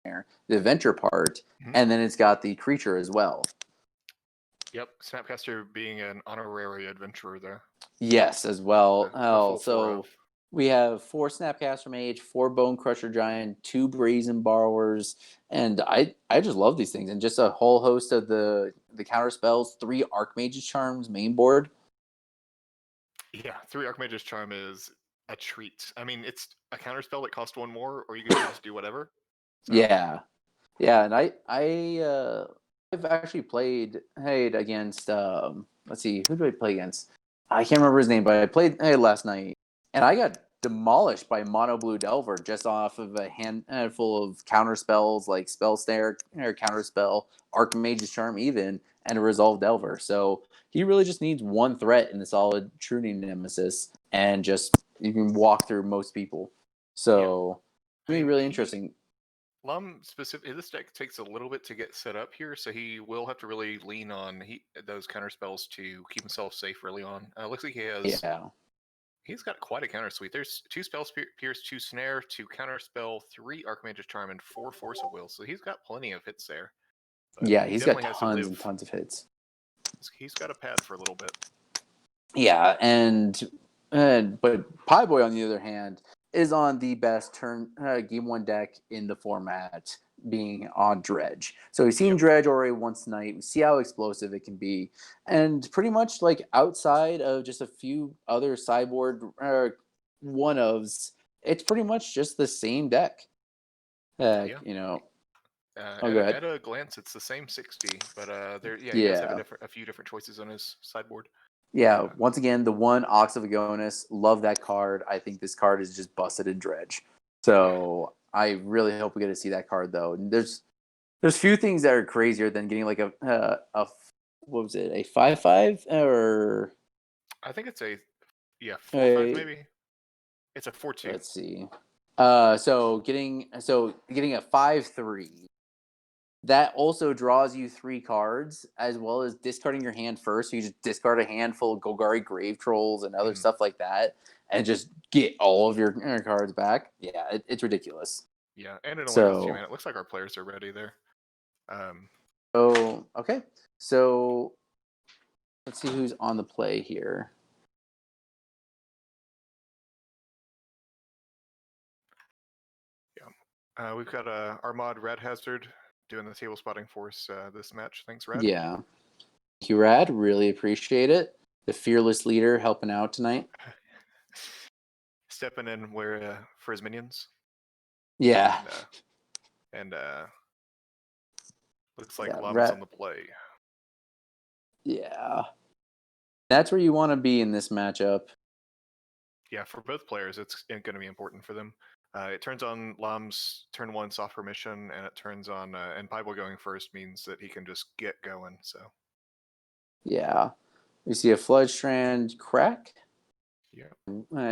there, the adventure part, and then it's got the creature as well. Yep, Snapcaster being an honorary adventurer there. Yes, as well. The So we have 4 Snapcaster Mage, 4 Bone Crusher Giant, 2 Brazen Borrowers, and I just love these things. And just a whole host of the counter spells, 3 Archmage's Charms main board. Yeah, 3 Archmage's Charm is a treat. I mean, it's a counter spell that costs 1 more, or you can just do whatever. So. Yeah, and I've actually played against let's see, who do I play against? I can't remember his name, but I played last night, and I got demolished by Mono Blue Delver just off of a handful of counter spells like Spell Snare or Counter Spell, Archmage's Charm, even, and a Resolve Delver. So he really just needs 1 threat in the solid True Nemesis, and just you can walk through most people. So it's really interesting. Lum this deck takes a little bit to get set up here, so he will have to really lean on those counter spells to keep himself safe early on. Looks like he has. Yeah. He's got quite a counter suite. There's 2 Spell Pierce, 2 Snare, 2 Counter Spell, 3 Archmage's Charm, and 4 Force of Will. So he's got plenty of hits there. But yeah, he's got tons and tons of hits. He's got a pad for a little bit. Yeah, but Pie Boy, on the other hand, is on the best game 1 deck in the format, being on Dredge. So we've seen Dredge already once tonight. We see how explosive it can be, and pretty much like outside of just a few other sideboard one-ofs, it's pretty much just the same deck. You know. At a glance, it's the same 60, but he does have a few different choices on his sideboard. Yeah, once again, the 1 Ox of Agonis, love that card. I think this card is just busted in Dredge. So I really hope we get to see that card, though. There's few things that are crazier than getting like a what was it, a 5/5 or? I think it's a 4/5 maybe. It's a 4/2. Let's see. So getting a 5/3. That also draws you 3 cards, as well as discarding your hand first. So you just discard a handful of Golgari Grave Trolls and other stuff like that, and just get all of your cards back. Yeah, it's ridiculous. Yeah, and it only costs 2 mana. It looks like our players are ready there. Okay. So let's see who's on the play here. Yeah, we've got Armad Red Hazard doing the table spotting for us this match. Thanks, Rad. Yeah. Thank you, Rad. Really appreciate it. The fearless leader helping out tonight. Stepping in for his minions. Yeah. And looks like Llama's on the play. Yeah. That's where you want to be in this matchup. Yeah, for both players, it's going to be important for them. It turns on Lam's turn 1 soft permission, and it turns on and Piebald going first means that he can just get going. So yeah, we see a Flood Strand crack. Yeah,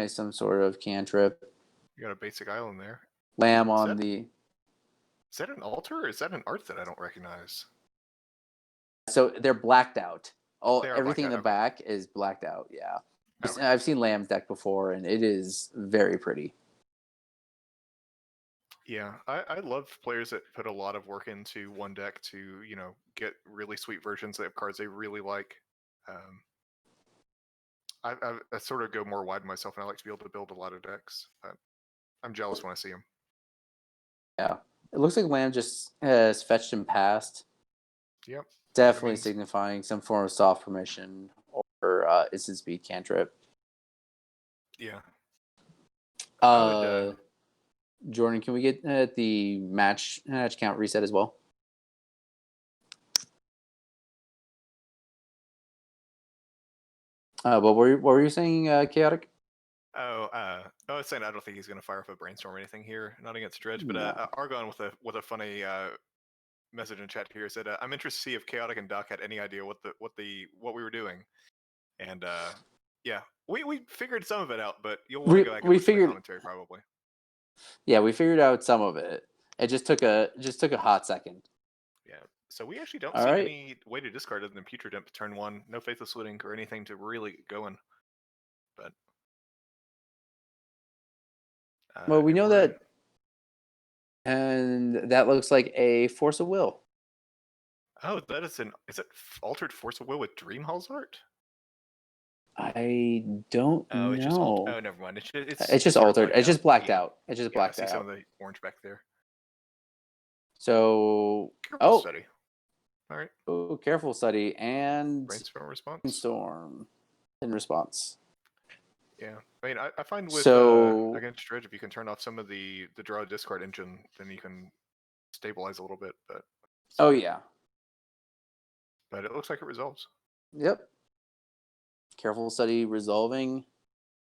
some sort of cantrip. You got a basic island there. Lamb on the. Is that an altar or is that an art that I don't recognize? So they're blacked out. Everything in the back is blacked out. Yeah, okay. I've seen Lamb's deck before, and it is very pretty. Yeah, I love players that put a lot of work into one deck to, get really sweet versions of cards they really like. I sort of go more wide myself, and I like to be able to build a lot of decks. But I'm jealous when I see them. Yeah, it looks like Lamb just has fetched him past. Yep. Definitely signifying some form of soft permission or instant speed cantrip. Yeah. Jordan, can we get the match count reset as well? What were you saying, Chaotic? I was saying I don't think he's going to fire up a brainstorm or anything here, not against Dredge, but Argon with a funny message in chat here said, "I'm interested to see if Chaotic and Doc had any idea what we were doing," and yeah, we figured some of it out, but you'll want to go back and listen to the commentary probably. Yeah, we figured out some of it. It just took a hot second. Yeah, so we actually don't see any way to discard other than Putrid Imp turn 1. No Faithless Looting or anything to really get going. But well, we know that And that looks like a Force of Will. Oh, that is is it Altered Force of Will with Dreamhall's art? I don't Oh, it's just know. oh, never mind. It's just sort of altered. blacked It's just out. blacked Yeah. out. It's just Yeah, I blacked see some out. of the orange back there. So, Careful study. All right. Oh, careful study and Brainstorm response. Brainstorm in response. Yeah, I mean, I find with against Dredge, if you can turn off some of the draw discard engine, then you can stabilize a little bit. But oh yeah, but it looks like it resolves. Yep. Careful study resolving,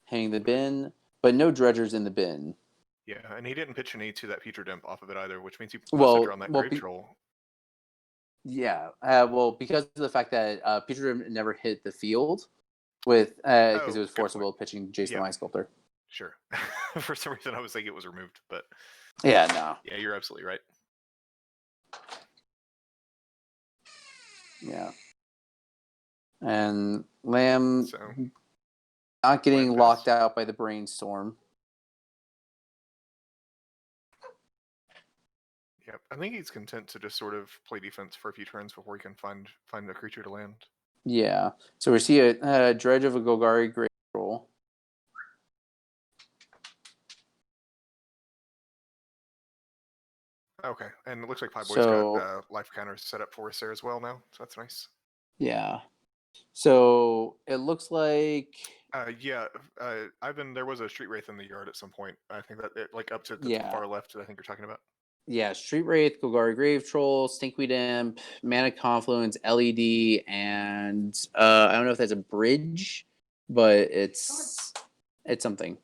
hang the bin, but no dredgers in the bin. Yeah, and he didn't pitch any to that Future Dimp off of it either, which means he must have drawn that well, Grave Troll. Yeah, well, because of the fact that Peter never hit the field with because it was forcible pitching Jason the Mind Sculptor. Sure. For some reason, I was thinking it was removed, but yeah, no. Yeah, you're absolutely right. Yeah. And Lamb not getting locked out by the brainstorm. Yep, I think he's content to just sort of play defense for a few turns before he can find a creature to land. Yeah. So we see a Dredge of a Golgari Grave Troll. Okay, and it looks like Pieboy's got life counters set up for us there as well now, so that's nice. Yeah. So it looks like. Ivan, there was a Street Wraith in the yard at some point. I think that like up to the far left that I think you're talking about. Yeah, Street Wraith, Golgari Grave Troll, Stinkweed Imp, Mana Confluence, LED, and I don't know if that's a bridge, but it's something.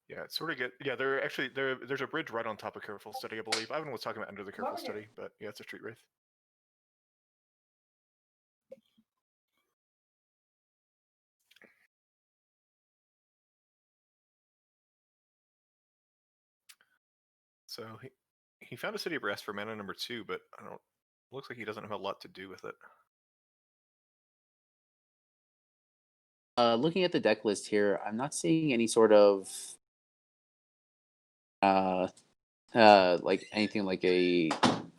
Yeah, it's sort of good. Yeah, there's a bridge right on top of Careful Study, I believe. Ivan was talking about under the Careful Study, but yeah, it's a Street Wraith. So he found a City of Rest for mana number 2, but I don't. Looks like he doesn't have a lot to do with it. Looking at the deck list here, I'm not seeing any sort of like anything like a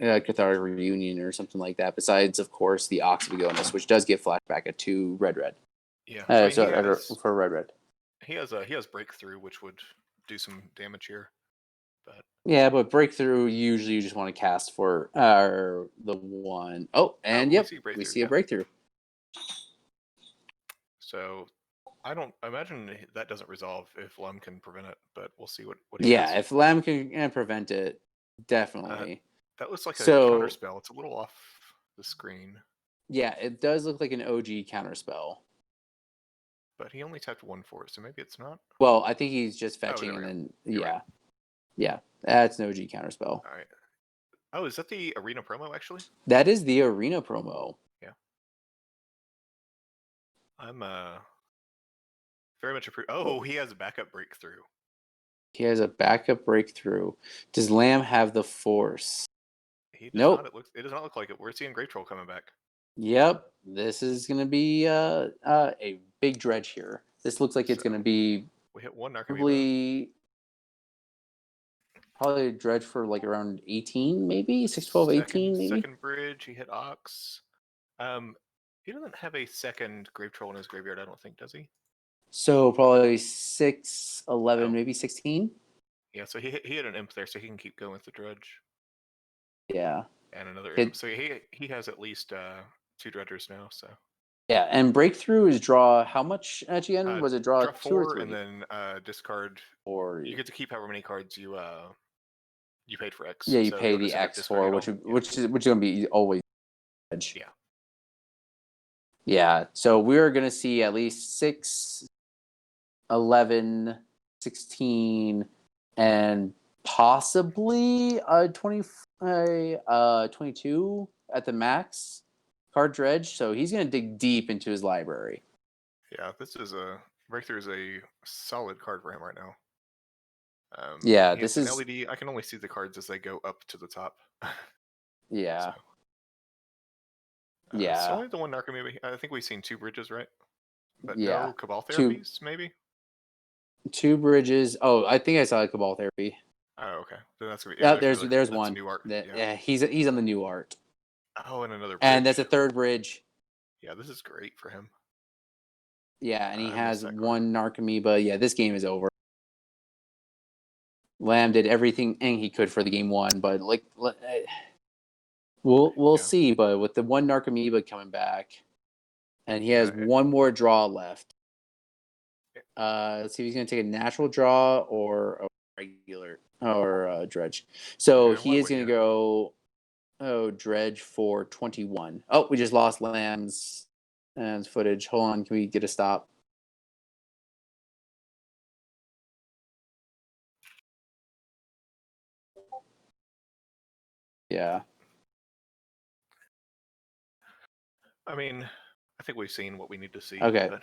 Cathartic Reunion or something like that. Besides, of course, the Oxygonis, which does get flashback at 2 red. Yeah. For red. He has Breakthrough, which would do some damage here. But yeah, but Breakthrough usually you just want to cast for the one. Oh, and we see a Breakthrough. So I don't imagine that doesn't resolve if Lamb can prevent it, but we'll see what he does. If Lamb can prevent it, definitely. That looks like a counter spell. It's a little off the screen. Yeah, it does look like an OG counter spell. But he only tapped 1 for it, so maybe it's not. Well, I think he's just fetching and then yeah, that's an OG counter spell. All right. Oh, is that the arena promo actually? That is the arena promo. Yeah. I'm very much he has a backup Breakthrough. He has a backup Breakthrough. Does Lamb have the Force? He does not. It does not look like it. We're seeing Grave Troll coming back. Yep, this is gonna be a big Dredge here. This looks like it's gonna be. We hit 1 Narcomoeba. Probably a Dredge for like around 18, maybe 6, 12, 18, maybe. Second bridge, he hit Ox. He doesn't have a second Grave Troll in his graveyard, I don't think, does he? So probably 6, 11, maybe 16. Yeah, so he hit an Imp there, so he can keep going with the Dredge. Yeah. And another Imp. So he has at least 2 Dredgers now. So. Yeah, and Breakthrough is draw how much at the end? Was it draw 2 or 3? And then discard. Or you get to keep however many cards you paid for X. Yeah, you pay the X for which is gonna be always Dredge. Yeah. Yeah, so we're gonna see at least 6, 11, 16, and possibly 22 at the max card Dredge. So he's gonna dig deep into his library. Yeah, Breakthrough is a solid card for him right now. Yeah, this is an LED. I can only see the cards as they go up to the top. Yeah. So only the 1 Narcomoeba. I think we've seen 2 bridges, right? But no Cabal Therapies, maybe? 2 bridges. Oh, I think I saw Cabal Therapy. Oh, okay. Then that's gonna be. Yeah, That's really cool. there's That's one. new art. Yeah, he's on the new art. Oh, and another bridge. And that's a third bridge. Yeah, this is great for him. Yeah, and he I miss has that one Narcomoeba. Yeah, this game is over. Lamb did everything he could for the game one, but we'll see. But with the one Narcomoeba coming back, and he has one more draw left. Let's see if he's going to take a natural draw or a regular or a dredge. So he is going to go dredge for 21. Oh, we just lost Lamb's footage. Hold on, can we get a stop? Yeah. I mean, I think we've seen what we need to see. Okay. But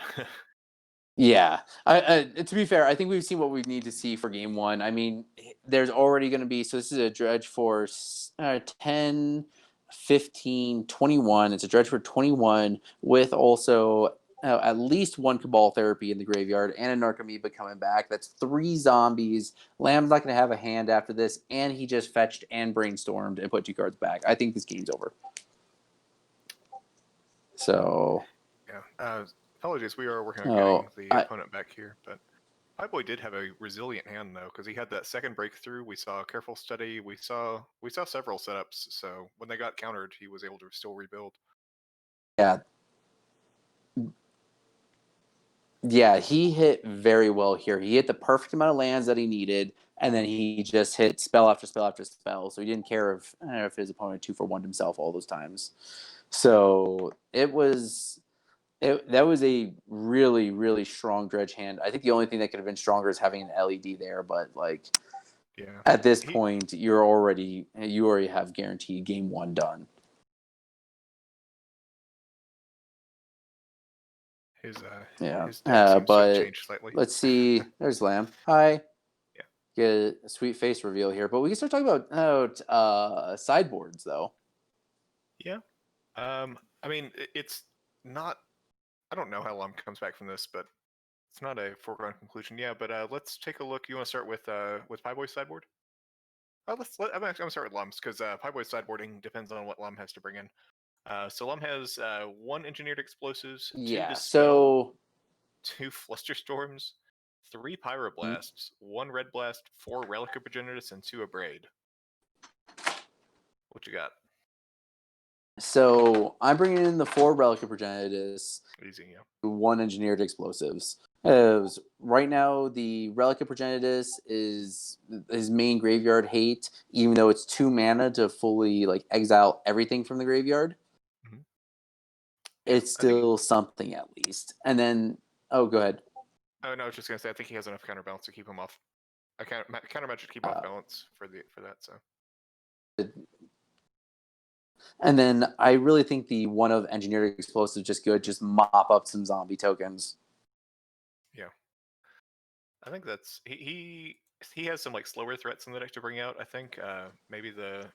yeah. To be fair, I think we've seen what we need to see for game one. I mean, there's already going to be, so this is a dredge for 10, 15, 21. It's a dredge for 21 with also at least one Cabal therapy in the graveyard and a Narcomoeba coming back. That's 3 zombies. Lamb's not going to have a hand after this, and he just fetched and brainstormed and put 2 cards back. I think this game's over. So. Yeah. Apologies, we are working on getting the opponent back here, but Pieboy did have a resilient hand though, because he had that second breakthrough. We saw Careful Study. We saw several setups. So when they got countered, he was able to still rebuild. Yeah. Yeah, he hit very well here. He hit the perfect amount of lands that he needed, and then he just hit spell after spell after spell. So he didn't care if his opponent 2-for-1'd himself all those times. So that was a really, really strong dredge hand. I think the only thing that could have been stronger is having an LED there, but at this point, you already have guaranteed game 1 done. His deck seems to have changed slightly. Let's see. There's Lamb. Hi. Yeah. Get a sweet face reveal here, but we can start talking about sideboards though. Yeah. I mean, it's not. I don't know how Lum comes back from this, but it's not a foregone conclusion. Yeah, but let's take a look. You want to start with Pieboy's sideboard? I'm gonna start with Lum's because Pieboy's sideboarding depends on what Lum has to bring in. So Lum has 1 engineered explosives, 2 dispel, 2 flusterstorms, 3 pyroblasts, 1 red blast, 4 relic of progenitus, and 2 abrade. What you got? So I'm bringing in the 4 relic of progenitus. Easy, yeah. 1 engineered explosives. Right now, the relic of progenitus is his main graveyard hate, even though it's 2 mana to fully exile everything from the graveyard. Mm-hmm. It's still something at least. And then, go ahead. Oh no, I was just gonna say I think he has enough counterbalance to keep him off. Counter magic to keep off balance for that. So. And then I really think the 1 of engineered explosive just good, just mop up some zombie tokens. Yeah, I think that's he has some slower threats in the deck to bring out. I think maybe the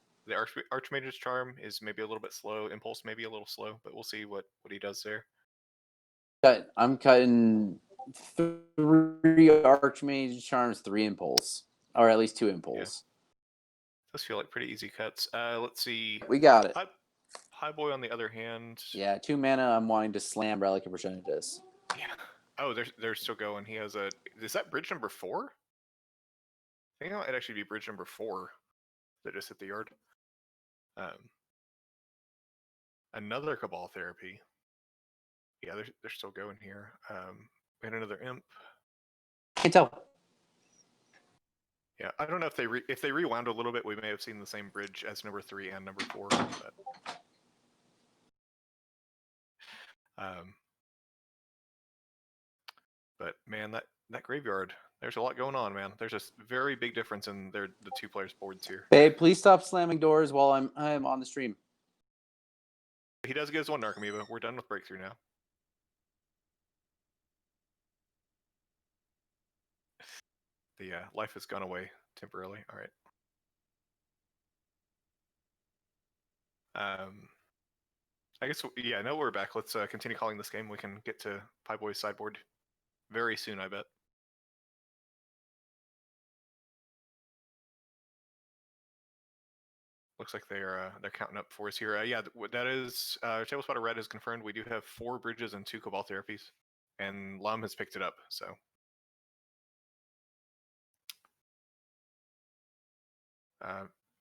Archmage's Charm is maybe a little bit slow. Impulse maybe a little slow, but we'll see what he does there. I'm cutting 3 Archmage's Charms, 3 Impulse, or at least 2 Impulse. Those feel like pretty easy cuts. Let's see. We got it. Pieboy on the other hand. Yeah, 2 mana. I'm wanting to slam Relic of Progenitus. Yeah. Oh, they're still going. He has a. Is that bridge number 4? I think it might actually be bridge number 4 that just hit the yard. Another Cabal therapy. Yeah, they're still going here. And another imp. Can't tell. Yeah, I don't know if they rewound a little bit, we may have seen the same bridge as number 3 and number 4. But man, that graveyard, there's a lot going on, man. There's a very big difference in the 2 players' boards here. Babe, please stop slamming doors while I'm on the stream. He does get his 1 Narcomoeba. We're done with breakthrough now. The life has gone away temporarily. All right. I guess now we're back. Let's continue calling this game. We can get to Pieboy's sideboard very soon, I bet. looks like they're counting up for us here. Yeah, that is Table Spotter Red is confirmed. We do have 4 bridges and 2 Cabal therapies, and Lum has picked it up. So.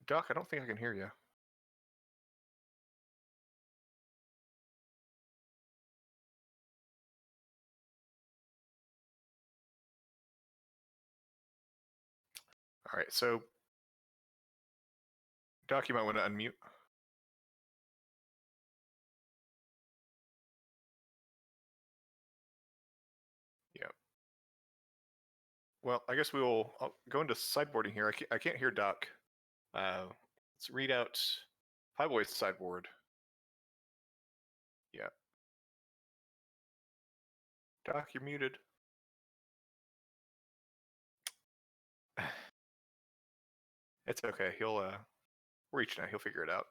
Doc, I don't think I can hear you. All right, so Doc, you might want to unmute. Yeah. Well, I guess I'll go into sideboarding here. I can't hear Doc. Let's read out Highboy's sideboard. Yeah. Doc, you're muted. It's okay. He'll reach now. He'll figure it out.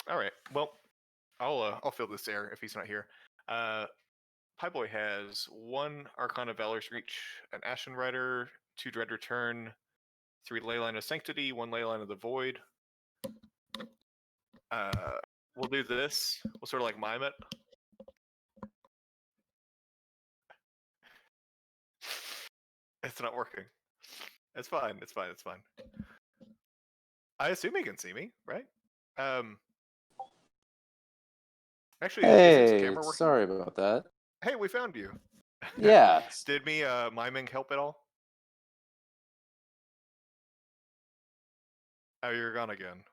All right. Well, I'll fill this air if he's not here. Highboy has 1 Arcana of Valor's Reach, an Ashen Rider, 2 Dread Return, 3 Leyline of Sanctity, 1 Leyline of the Void. We'll do this. We'll sort of like mime it. It's not working. It's fine. It's fine. It's fine. I assume he can see me, right? Actually, is his camera working? Sorry about that. Hey, we found you. Yeah. Did me miming help at all? Oh, you're gone again.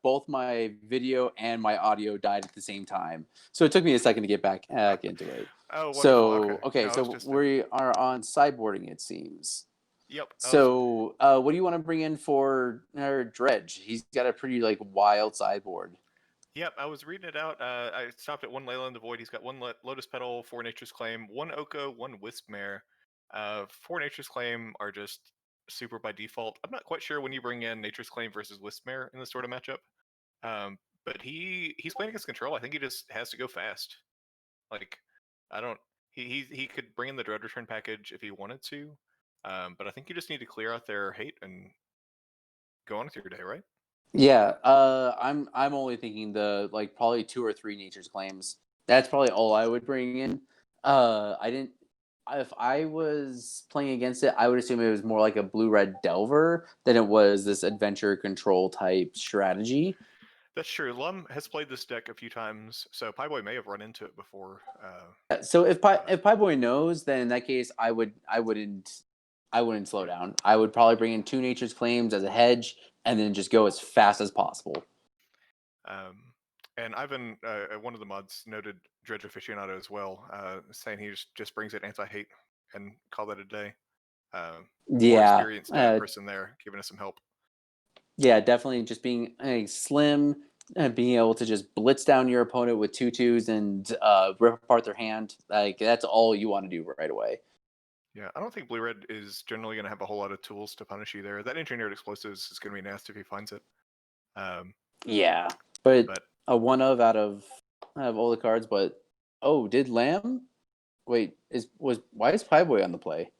Both my video and my audio died at the same time, so it took me a second to get back into it. Oh, wonderful. So okay, no, so we are on sideboarding, it seems. Yep. So what do you want to bring in for Dredge? He's got a pretty wild sideboard. Yep, I was reading it out. I stopped at 1 Layla in the Void. He's got 1 Lotus Petal, 4 Nature's Claim, 1 Oko, 1 Wispmare. 4 Nature's Claim are just super by default. I'm not quite sure when you bring in Nature's Claim versus Wispmare in this sort of matchup. But he's playing against control. I think he just has to go fast. He could bring in the Dread Return package if he wanted to. But I think you just need to clear out their hate and go on with your day, right? Yeah, I'm only thinking the probably 2 or 3 Nature's Claims. That's probably all I would bring in. If I was playing against it, I would assume it was more like a blue-red Delver than it was this adventure control type strategy. That's true. Lum has played this deck a few times, so Pieboy may have run into it before. So if Pieboy knows, then in that case, I wouldn't slow down. I would probably bring in 2 Nature's Claims as a hedge, and then just go as fast as possible. And Ivan, one of the mods, noted Dredge aficionado as well, saying he just brings it anti-hate and call that a day. More experienced person there, giving us some help. Yeah, definitely just being slim, being able to just blitz down your opponent with 2/2s and rip apart their hand. That's all you want to do right away. Yeah, I don't think Blue-Red is generally going to have a whole lot of tools to punish you there. That Engineered Explosives is going to be nasty if he finds it. Yeah, but a 1 of out of all the cards. But did Lamb? Wait, why is Pieboy on the play?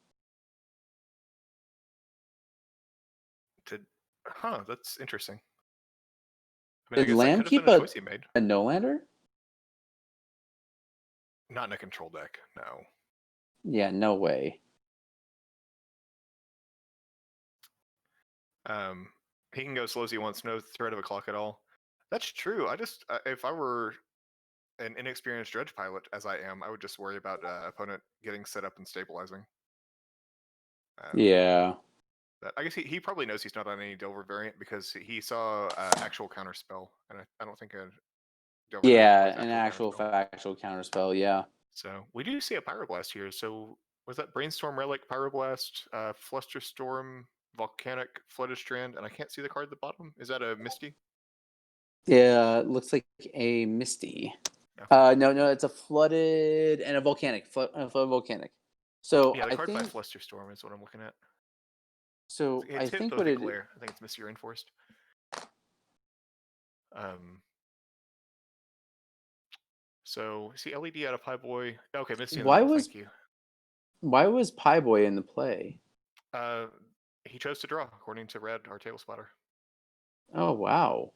That's interesting. Did Lamb keep a no-lander? Not in a control deck, no. Yeah, no way. He can go slow as he wants, no threat of a clock at all. That's true. If I were an inexperienced Dredge pilot, as I am, I would just worry about opponent getting set up and stabilizing. Yeah. I guess he probably knows he's not on any Delver variant because he saw actual counterspell, and I don't think a Delver. Yeah, an actual factual counterspell. Yeah. So we do see a Pyroblast here. So was that Brainstorm Relic, Pyroblast, Flusterstorm, Volcanic, Flooded Strand, and I can't see the card at the bottom. Is that a Misty? Yeah, it looks like a Misty. Yeah. No, it's a Flooded and a Volcanic. Flooded Volcanic. So yeah, the card by Flusterstorm is what I'm looking at. So I think what Glare. I think it's Misty Rainforest. So see LED out of Pie Boy. Okay, Misty in the Why middle. was Thank you. Pie Boy in the play? Uh, he chose to draw according to Red, our table spotter. Oh wow.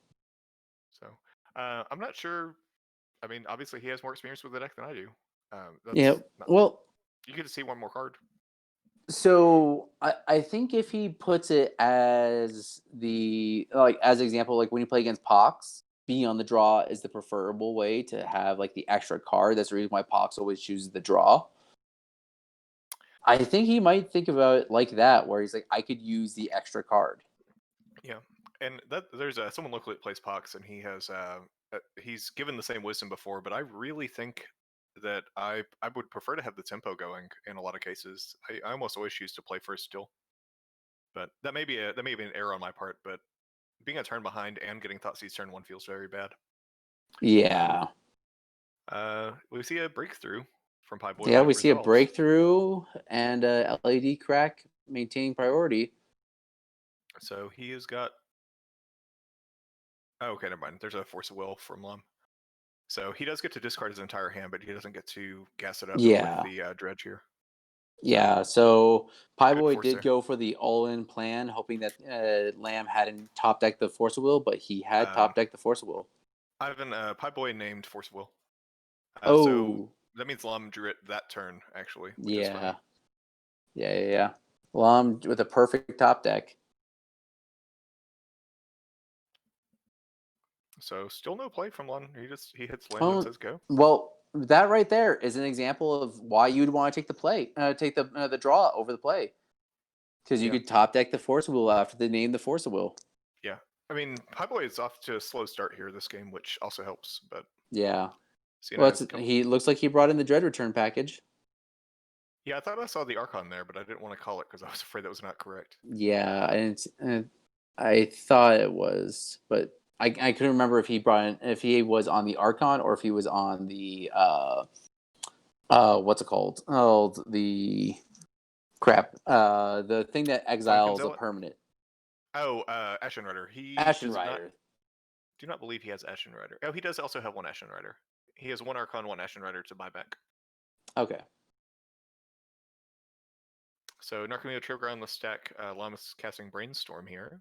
So I'm not sure. I mean, obviously he has more experience with the deck than I do. Yeah. That's not, Well, you get to see one more card. so I think if he puts it as the as example, like when you play against Pox, being on the draw is the preferable way to have like the extra card. That's the reason why Pox always chooses the draw. I think he might think about it like that, where he's like, I could use the extra card. Yeah, and there's someone locally that plays Pox, and he's given the same wisdom before, but I really think that I would prefer to have the tempo going in a lot of cases. I almost always choose to play first still, but that may be an error on my part. But being a turn behind and getting Thoughtseize turn 1 feels very bad. Yeah. We see a breakthrough from Pie Boy. Yeah, When we it see a resolves. breakthrough and a LED crack maintaining priority. So he has got. Oh, okay, never mind. There's a Force of Will from Lum. So he does get to discard his entire hand, but he doesn't get to gas it up with the Dredge here. Yeah, so Pie Good Boy force did there. go for the all-in plan, hoping that Lamb hadn't top decked the Force of Will, but he had top decked the Force of Will. Ivan, Pie Boy named Force of Will. Oh, so that means Lum drew it that turn, actually, which is funny. Yeah. Lam with a perfect top deck. So still no play from Lum. He hits land and says go. Well, that right there is an example of why you'd want to take the play, take the draw over the play, because you could top deck the Force of Will after they name the Force of Will. Yeah, I mean, Pie Boy is off to a slow start here this game, which also helps. But yeah, well, he looks like he brought in the Dredge return package. Yeah, I thought I saw the Archon there, but I didn't want to call it because I was afraid that was not correct. Yeah, and I thought it was, but I couldn't remember if he was on the Archon or if he was on the what's it called? Oh, the crap. The thing that exiles a permanent. Oh, Ashen Rider. Ashen Rider. Do not believe he has Ashen Rider. Oh, he does also have one Ashen Rider. He has one Archon, one Ashen Rider to buy back. Okay. So Narcomoeo trigger on the stack. Llamas casting Brainstorm here.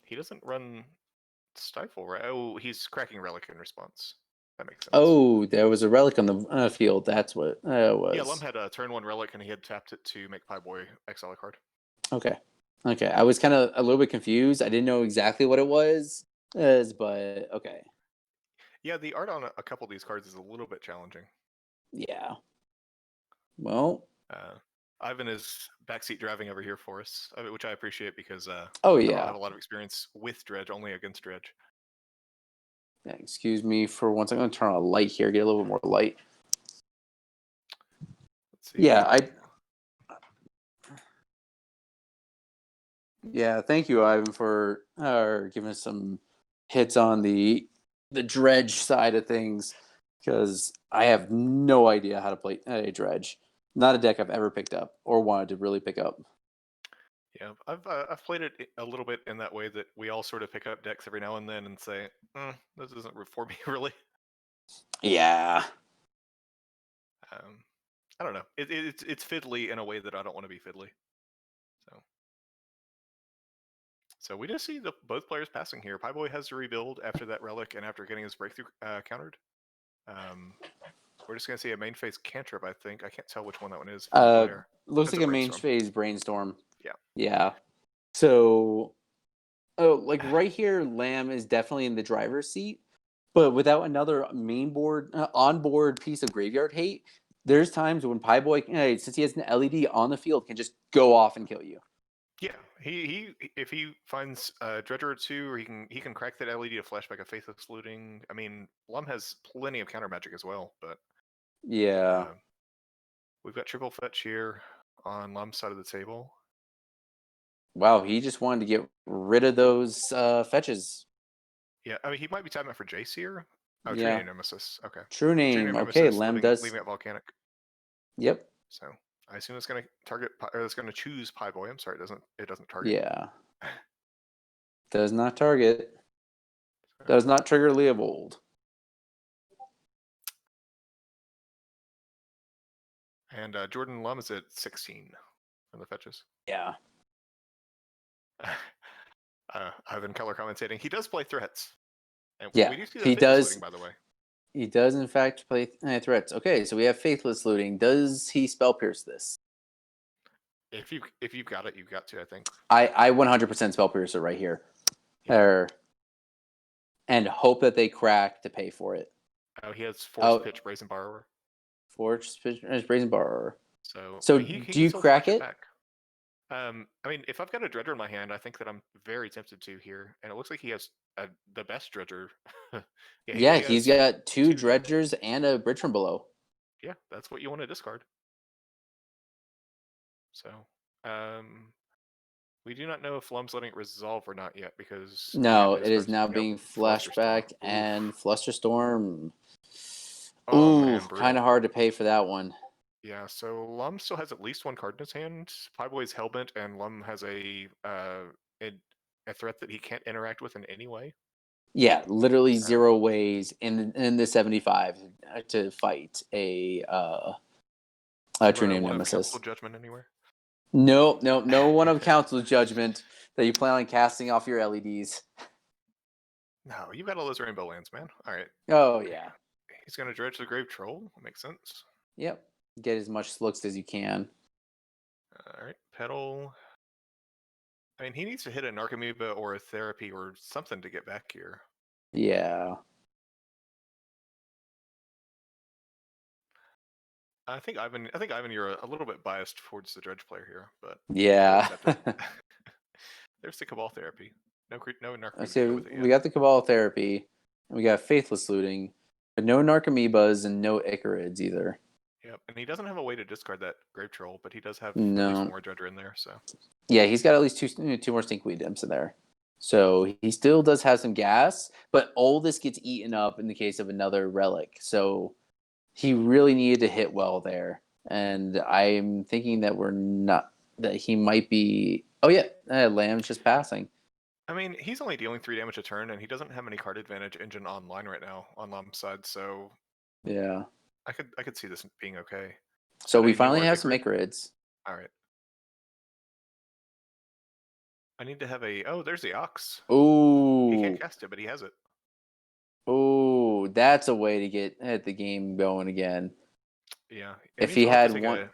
He doesn't run Stifle, right? Oh, he's cracking Relic in response. That makes sense. Oh, there was a relic on the field. That's what it was. Yeah, Lum had a turn 1 Relic, and he had tapped it to make Pie Boy exile a card. Okay. I was kind of a little bit confused. I didn't know exactly what it was, but okay. Yeah, the art on a couple of these cards is a little bit challenging. Yeah. Well, Ivan is backseat driving over here for us, which I appreciate because I don't have a lot of experience with Dredge, only against Dredge. Yeah, excuse me for one second. I'm going to turn on a light here, get a little bit more light. Let's see. Yeah, thank you, Ivan, for giving us some hits on the Dredge side of things, because I have no idea how to play a Dredge. Not a deck I've ever picked up or wanted to really pick up. Yeah, I've played it a little bit in that way that we all sort of pick up decks every now and then and say, this isn't for me, really. Yeah. I don't know. It's fiddly in a way that I don't want to be fiddly. So we just see both players passing here. Pie Boy has to rebuild after that Relic and after getting his breakthrough countered. We're just going to see a main phase cantrip, I think. I can't tell which one that one is. Looks like a main phase brainstorm. Yeah. So, like right here, Lamb is definitely in the driver's seat, but without another main board, onboard piece of graveyard hate, there's times when Pie Boy, since he has an LED on the field, can just go off and kill you. Yeah, he if he finds a Dredger or 2, or he can crack that LED to flashback a Faithless Looting. I mean, Lum has plenty of counter magic as well, but yeah, we've got triple fetch here on Lum's side of the table. Wow, he just wanted to get rid of those fetches. Yeah, I mean, he might be tapping for Jace here. Oh, yeah. True Name Nemesis. Okay. True Name. Okay, Lem does. Leaving it Volcanic. Yep. So I assume it's going to target, or it's going to choose Pie Boy. I'm sorry, it doesn't target. Yeah. Does not target. Does not trigger Leovold. And Jordan Lum is at 16 from the fetches. Yeah. Ivan Keller commentating. He does play threats. And Yeah, we do see that he Faithless does. Looting, by the way. He does, in fact, play threats. Okay, so we have Faithless Looting. Does he spell pierce this? If you've got it, you've got to. I think. I 100% spell pierce it right here. Yeah. And hope that they crack to pay for it. Oh, he has Force Pitch Brazen Borrower. Force Pitch Brazen Borrower. So I mean, mean, he do you crack it? back. I mean, if I've got a Dredger in my hand, I think that I'm very tempted to here. And it looks like he has the best Dredger. He's got two Dredgers and a Bridge from Below. Yeah, that's what you want to discard. So, we do not know if Lum's letting it resolve or not yet because no, it is now being flashback and Flusterstorm. Ooh, kind of hard to pay for that one. Yeah, so Lum still has at least one card in his hand. Pieboy's Hellbent, and Lum has a threat that he can't interact with in any way. Yeah, literally 0 ways in the 75 to fight a True Name Nemesis. Council Judgment anywhere? No one of Council Judgment that you plan on casting off your LEDs. No, you've got all those rainbow lands, man. All right. Oh yeah. He's gonna dredge the Grave Troll. That makes sense. Yep. Get as much looks as you can. All right, Petal. I mean, he needs to hit an Archimedes or a Therapy or something to get back here. Yeah. I think Ivan, you're a little bit biased towards the Dredge player here, but yeah. There's the Cabal Therapy. No Narcomoeba. So we got the Cabal Therapy, and we got Faithless Looting, but no Narcomoebas and no Icarids either. Yep, and he doesn't have a way to discard that Grave Troll, but he does have at least one more Dredger in there. So yeah, he's got at least two more Stinkweed Imps in there. So he still does have some gas, but all this gets eaten up in the case of another Relic. So he really needed to hit well there, and I'm thinking that he might be. Oh yeah, Lamb's just passing. I mean, he's only dealing 3 damage a turn, and he doesn't have any card advantage engine online right now on Lum's side. So yeah, I could see this being okay. So we finally have some Icarids. All right. I need to have a. Oh, there's the Ox. Ooh. He can't cast it, but he has it. Ooh, that's a way to get the game going again. Yeah. If he had one.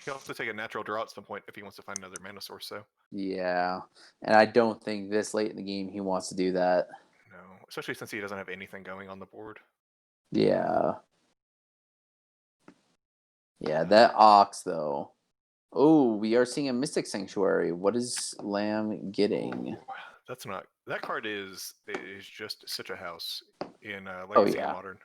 He'll have to take a natural draw at some point if he wants to find another mana source, so. Yeah. And I don't think this late in the game he wants to do that. No, especially since he doesn't have anything going on the board. Yeah. Yeah, that Ox, though. Oh, we are seeing a Mystic Sanctuary. What is Lamb getting? Ooh, that's not... That card is just such a house in Legacy and Modern.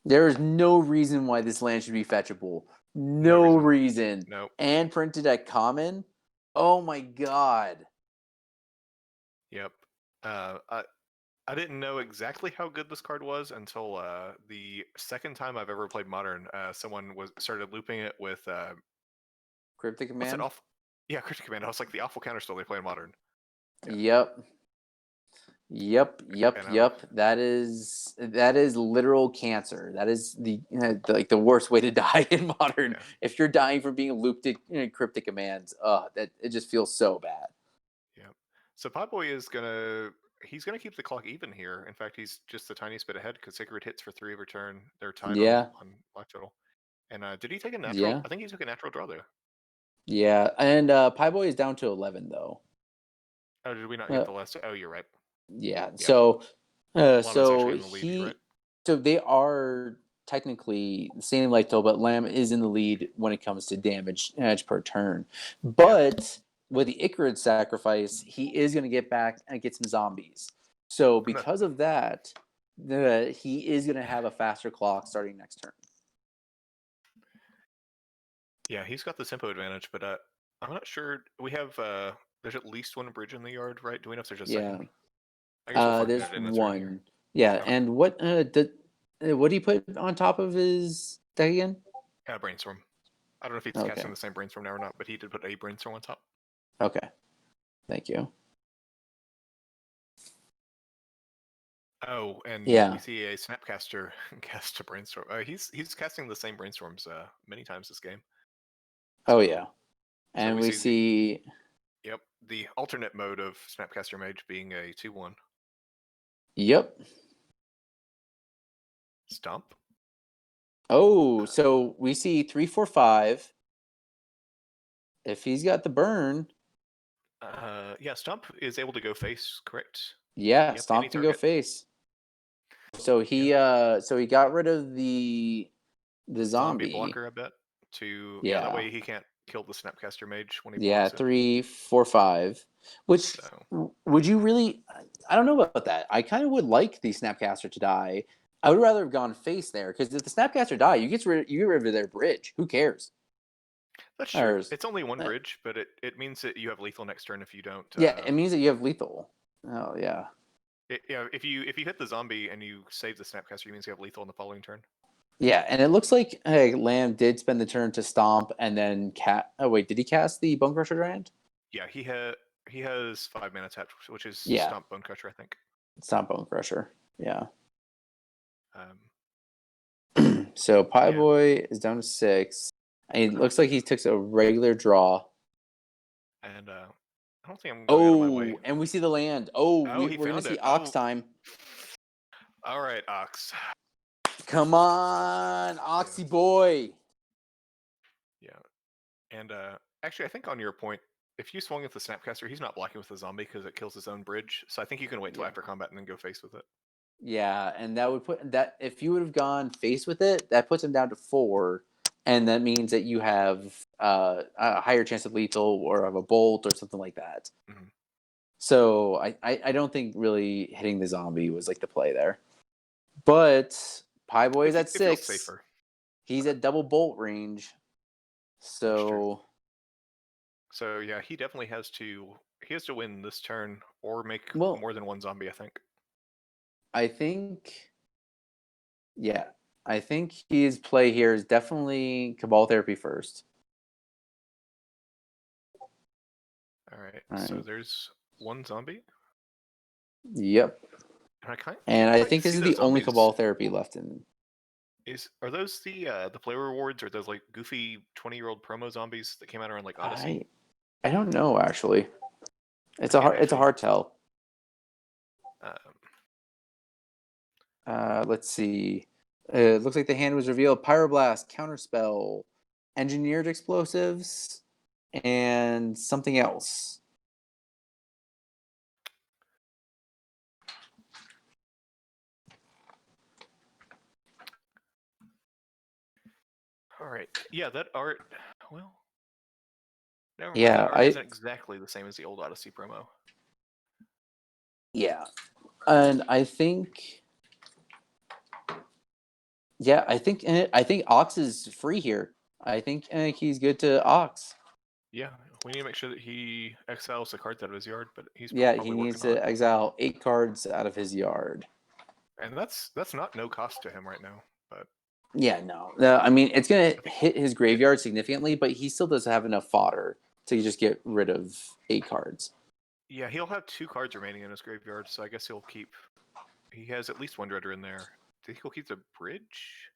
There is no reason why this land should be fetchable. No reason. Nope. And printed at common? Oh my god. Yep. I didn't know exactly how good this card was until the second time I've ever played Modern. Someone started looping it with Cryptic Command? Yeah, Cryptic Command. I was like, the awful counterspell they play in Modern. Yeah. Yep. That is literal cancer. That is the worst way to die in Modern. Yeah. If you're dying from being looped in Cryptic Commands, that it just feels so bad. Yeah. So Pieboy is he's gonna keep the clock even here. In fact, he's just the tiniest bit ahead because Sacred hits for 3 every turn. They're tied on life total. And did he take a natural? Yeah. I think he took a natural draw there. Yeah, and Pieboy is down to 11 though. Oh, did we not get the last? Oh, you're right. Yeah. So lead, right? So they are technically the same life total, but Lamb is in the lead when it comes to damage per turn. But with the Icarid sacrifice, he is going to get back and get some zombies. So because of that, he is going to have a faster clock starting next turn. Yeah, he's got the tempo advantage, but I'm not sure. We have there's at least one bridge in the yard, right? Do we know if there's a second? I guess there's one. Yeah, okay. And what do you put on top of his deck again? Brainstorm. I don't know if he's casting the same Brainstorm now or not, but he did put a Brainstorm on top. Okay, thank you. Oh, and Yeah. we see a Snapcaster cast a Brainstorm. He's casting the same Brainstorms many times this game. Oh yeah. So And we see yep, the alternate mode of Snapcaster Mage being a 2/1. Yep. Stomp. Oh, so we see 3/4/5. If he's got the burn, yeah, Stomp is able to go face, correct? yeah, Yep, Stomp can go face. So he got rid of the zombie blocker, I bet. Yeah. That way he can't kill the Snapcaster Mage when he Yeah, blocks it. 3/4/5. Which would you really? I don't know about that. I kind of would like the Snapcaster to die. I would rather have gone face there because if the Snapcaster die, you get rid of their bridge. Who cares? That's true. It's only one bridge, but it means that you have lethal next turn if you don't. Yeah, it means that you have lethal. Oh yeah. If you hit the zombie and you save the Snapcaster, it means you have lethal in the following turn. Yeah, and it looks like Lamb did spend the turn to stomp and then Oh wait, did he cast the Bone Crusher Giant? Yeah, he has 5 mana tapped, which is Stomp Bone Crusher, I think. Stomp Bone Crusher. Yeah. So Pie Boy is down to 6. And it looks like he took a regular draw. And I don't think I'm going out of my way. And we see the land. We're going to see Ox time. All right, Ox. Come on, Oxy boy. Yeah. And actually, I think on your point, if you swung at the Snapcaster, he's not blocking with the zombie because it kills his own bridge. So I think you can wait till after combat and then go face with it. Yeah, and that would put that if you would have gone face with it, that puts him down to 4, and that means that you have a higher chance of lethal or of a bolt or something like that. Mm-hmm. So I don't think really hitting the zombie was like the play there. But Pie Boy is at 6. Safer. He's at double bolt range. So yeah, he definitely has to win this turn or make more than one zombie, I think. I think his play here is definitely Cabal Therapy first. All right. So there's one zombie. Yep. And I think this is the only Cabal Therapy left in. Are those the play rewards or those like goofy 20-year-old promo zombies that came out around like Odyssey? I don't know actually. It's a hard tell. Let's see. It looks like the hand was revealed. Pyroblast, Counterspell, Engineered Explosives, and something else. All right. Yeah, that art. Well, never mind. Yeah, That art isn't exactly the same as the old Odyssey promo. Yeah, and I think. Yeah, I think Ox is free here. I think he's good to Ox. Yeah, we need to make sure that he exiles the cards out of his yard, but he's he needs to exile 8 cards out of his yard. And that's not no cost to him right now, but yeah, no. I mean, it's going to hit his graveyard significantly, but he still doesn't have enough fodder to just get rid of 8 cards. Yeah, he'll have 2 cards remaining in his graveyard, so I guess he'll keep. He has at least one Dredger in there. Do you think he'll keep the bridge?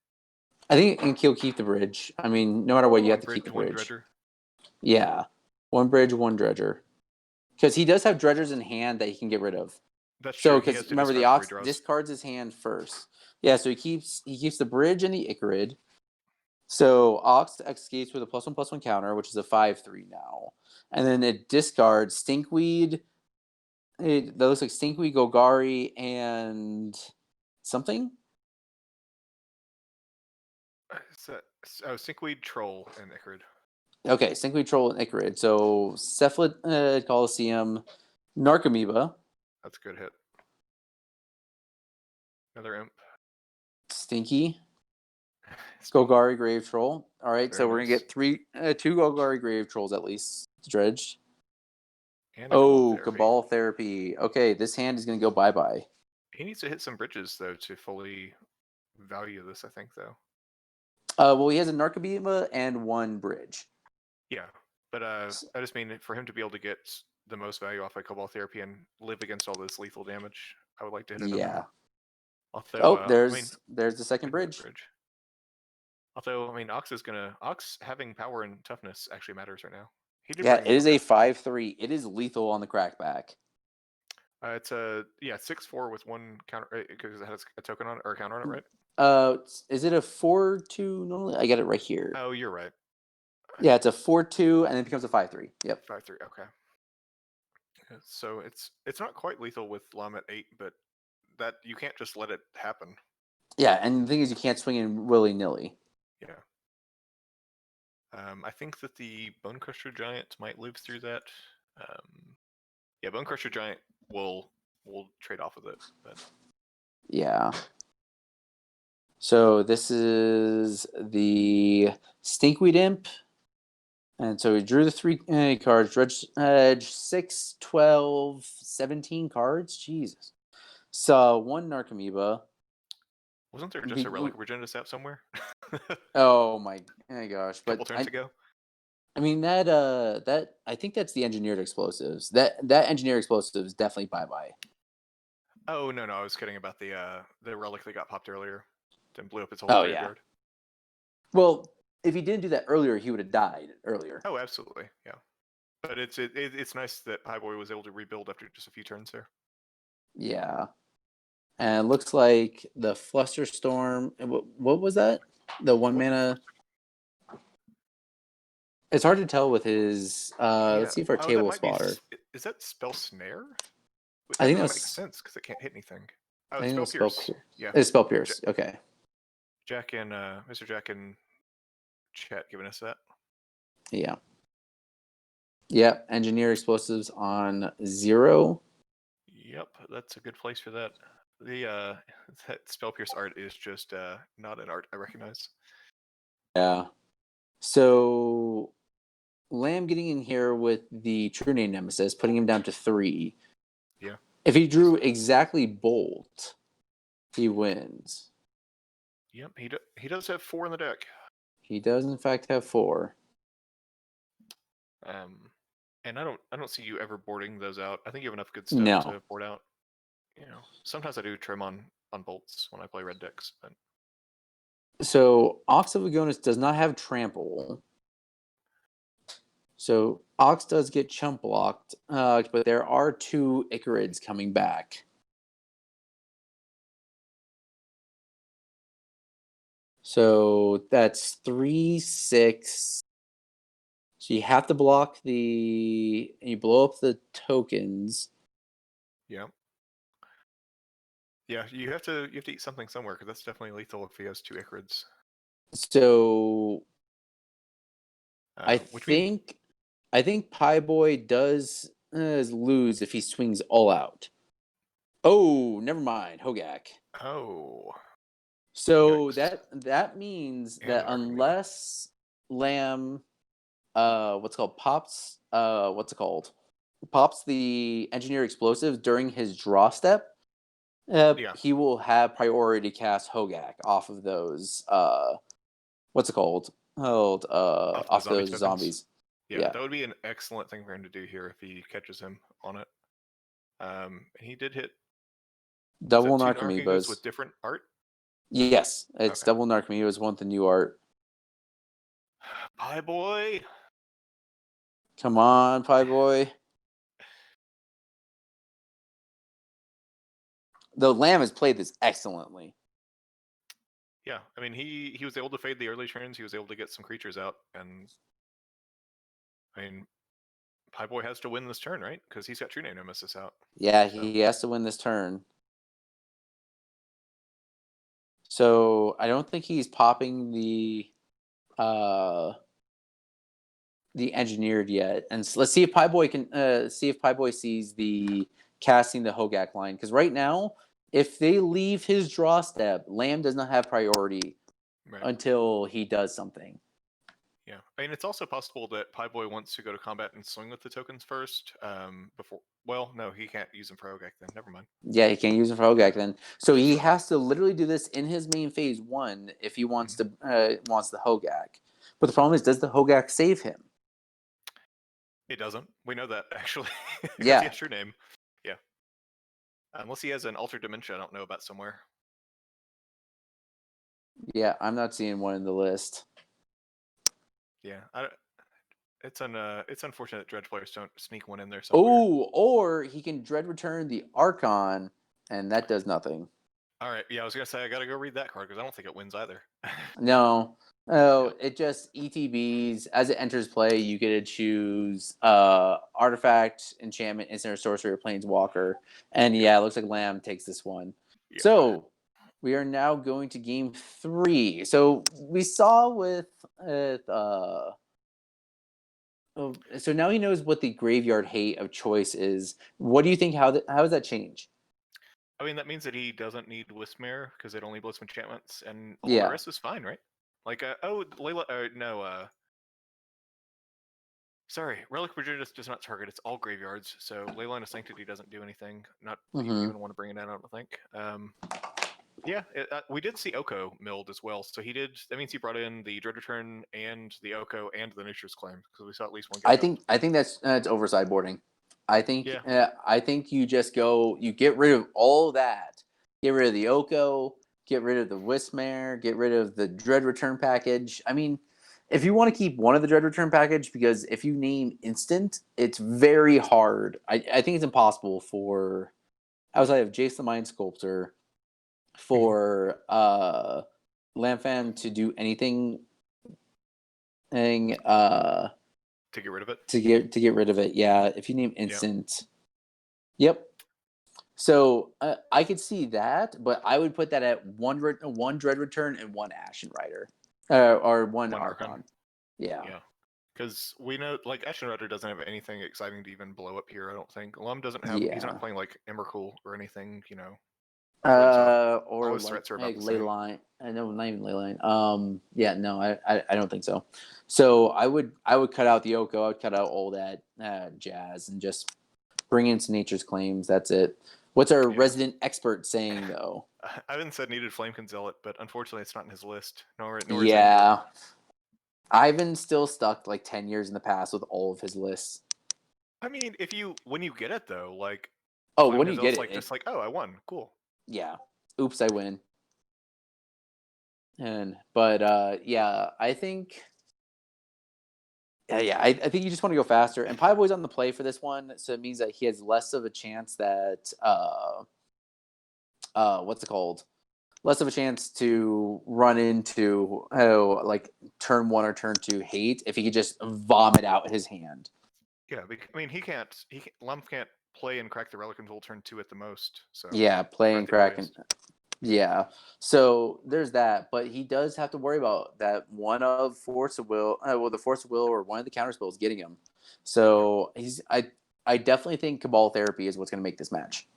I think he'll keep the bridge. I mean, no matter what, you have to keep the bridge. One Dredger. Yeah, 1 bridge, 1 Dredger. Because he does have Dredgers in hand that he can get rid of. That's true. Because remember, the Ox discards his hand first. Yeah, so he keeps the bridge and the Icarid. So Ox escapes with a +1/+1 counter, which is a 5/3 now, and then it discards Stinkweed. That looks like Stinkweed, Golgari, and something. Stinkweed, Troll, and Icarid. Okay, Stinkweed, Troll, and Icarid. So Cephalid, Coliseum, Narcomoeba. That's a good hit. Another imp. Stinky. Golgari, Grave Troll. All right, so we're gonna get 2 Golgari Grave Trolls at least. Dredge. And Cabal Therapy. Okay, this hand is gonna go bye-bye. He needs to hit some bridges though to fully value this, I think, though. Well, he has a Narcomoeba and 1 bridge. Yeah, but I just mean for him to be able to get the most value off of Cabal Therapy and live against all this lethal damage, I would like to hit another Although, there's the second bridge. Although, I mean, Ox having power and toughness actually matters right now. He did Yeah, bring it is a 5/3. It is lethal on the crackback. It's a 6/4 with one counter because it has a token on it or a counter on it, right? Is it a 4/2 normally? I got it right here. Oh, you're right. Yeah, it's a 4/2 and then it becomes a 5/3. Yep. 5/3. Okay. So it's not quite lethal with Lam at 8, but that you can't just let it happen. Yeah, and the thing is, you can't swing in willy-nilly. Yeah. I think that the Bone Crusher Giant might live through that. Yeah, Bone Crusher Giant will trade off with it, but yeah. So this is the Stinkweed Imp. And so we drew the 3 cards. Dredge 6, 12, 17 cards. Jesus. So 1 Narcomoeba. Wasn't there just a Relic Regenerative Sap somewhere? Oh my gosh! A couple turns ago. I mean that I think that's the engineered explosives. That engineered explosives definitely bye. Oh no, I was kidding about the relic that got popped earlier. Then blew up its whole Yeah. graveyard. Well, if he didn't do that earlier, he would have died earlier. Oh, absolutely, yeah. But it's nice that Pieboy was able to rebuild after just a few turns there. Yeah. And it looks like the Flusterstorm. What was that? The 1 mana. It's hard to tell with his. Let's see if our table spotter. Is that Spell Snare? I think that makes sense because it can't hit anything. Oh, I think Spell it Pierce. Yeah, it's Spell Pierce. Okay. Jack and Mr. Jack and chat giving us that. Yeah. Yep. Engineer explosives on 0. Yep, that's a good place for that. The that Spell Pierce art is just not an art I recognize. Yeah. So Lamb getting in here with the True Name Nemesis, putting him down to 3. Yeah. If he drew exactly Bolt, he wins. Yep, he does have 4 in the deck. He does in fact have 4. And I don't see you ever boarding those out. I think you have enough good stuff to board out. You know, sometimes I do trim on bolts when I play red decks, but so Ox of Agonis does not have trample. So Ox does get chump blocked, but there are 2 Icarids coming back. So that's 3, 6. So you have to block you blow up the tokens. Yeah. Yeah, you have to eat something somewhere because that's definitely lethal if he has 2 Icarids. So I think Pieboy does lose if he swings all out. Oh, never mind. Hogak. Oh. So that means that unless Lamb pops the engineer explosives during his draw step, he will have priority to cast Hogak off of those off those zombies. Yeah, that would be an excellent thing for him to do here if he catches him on it. He did hit double Narcomoebas with different art. Yes, it's double Narcomoebas with the new art. Pieboy. Come on, Pieboy. The Lamb has played this excellently. Yeah, I mean he was able to fade the early turns. He was able to get some creatures out, and I mean Pieboy has to win this turn, right? Because he's got True Name Nemesis out. Yeah, he has to win this turn. So I don't think he's popping the engineered yet, and let's see if Pieboy can sees the casting the Hogak line, because right now, if they leave his draw step, Lamb does not have priority until he does something. Yeah, I mean it's also possible that Pieboy wants to go to combat and swing with the tokens first before. Well, no, he can't use them for Hogak then. Never mind. Yeah, he can't use them for Hogak then. So he has to literally do this in his main phase 1 if he wants to wants the Hogak. But the problem is, does the Hogak save him? It doesn't. We know that actually. Yeah. He has True Name. Yeah. Unless he has an altered dimension I don't know about somewhere. Yeah, I'm not seeing one in the list. Yeah, it's unfortunate that Dredge players don't sneak one in there somewhere. Oh, or he can Dread Return the Archon, and that does nothing. All right, yeah, I was gonna say I gotta go read that card because I don't think it wins either. No. Oh, it just ETBs. As it enters play, you get to choose artifact, enchantment, instant or sorcery, or planeswalker. And yeah, it looks like Lamb takes this one. Yeah. So we are now going to game 3. So we saw with so now he knows what the graveyard hate of choice is. What do you think? How does that change? I mean, that means that he doesn't need Wismere because it only blows enchantments, and all the Yeah. rest is fine, right? Like, Layla, no, sorry, Relic Virginia does not target. It's all graveyards, so Leyline of Sanctity doesn't do anything. Not that you even want to bring it out, I don't think. Yeah, we did see Oko milled as well, so he did. That means he brought in the Dread Return and the Oko and the Nature's Claim because we saw at least one. I think that's over sideboarding. I think you just you get rid of all that. Get rid of the Oko, get rid of the Wismare, get rid of the Dread Return package. I mean, if you want to keep one of the Dread Return package, because if you name instant, it's very hard. I think it's impossible for outside of Jace the Mind Sculptor for Lamfan to do anything to get rid of it. To get rid of it, yeah. If you name instant, yep. So I could see that, but I would put that at one Dread Return and one Ashen Rider, or one Archon. Yeah. Yeah. Because we know, like, Ashen Rider doesn't have anything exciting to even blow up here, I don't think. Lum doesn't have, he's not playing, like, Emrakul or anything, you know. Or his threats are about the same. Leyline. No, not even Leyline. Yeah, no, I don't think so. So I would cut out the Oko, I would cut out all that jazz and just bring in some Nature's Claims. That's it. What's our resident expert saying, though? Ivan said needed Flamecon Zealot, but unfortunately it's not in his list. Nor yeah. Ivan's still stuck like 10 years in the past with all of his lists. I mean, when you get it, though, like... Oh, when you get it... Like, just like, oh, I won. Cool. Yeah. Oops, I win. But yeah, I think... Yeah, I think you just want to go faster. And Pieboy's on the play for this one, so it means that he has less of a chance that what's it called? Less of a chance to run into like turn 1 or turn 2 hate if he could just vomit out his hand. Yeah, I mean Lump can't play and crack the Relic until turn 2 at the most. So yeah, play and crack and yeah. So there's that, but he does have to worry about that one of Force of Will. The Force of Will or one of the counter spells getting him. So I definitely think Cabal Therapy is what's going to make this match.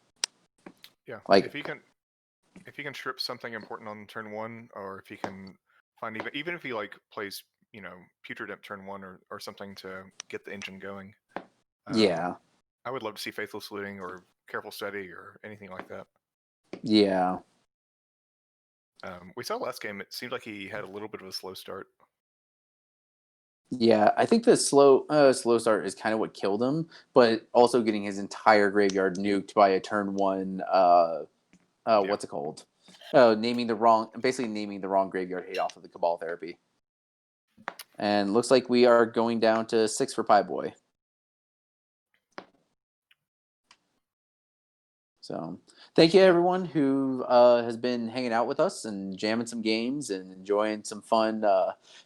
Yeah, like if he can strip something important on turn 1, or if he can find even if he like plays Putrid Imp turn 1 or something to get the engine going. Yeah, I would love to see Faithless Looting or Careful Study or anything like that. Yeah. We saw last game, it seemed like he had a little bit of a slow start. Yeah, I think the slow start is kind of what killed him, but also getting his entire graveyard nuked by a turn 1, what's it called? Naming the wrong graveyard hate off of the Cabal Therapy. And looks like we are going down to 6 for Pieboy. So thank you everyone who has been hanging out with us and jamming some games and enjoying some fun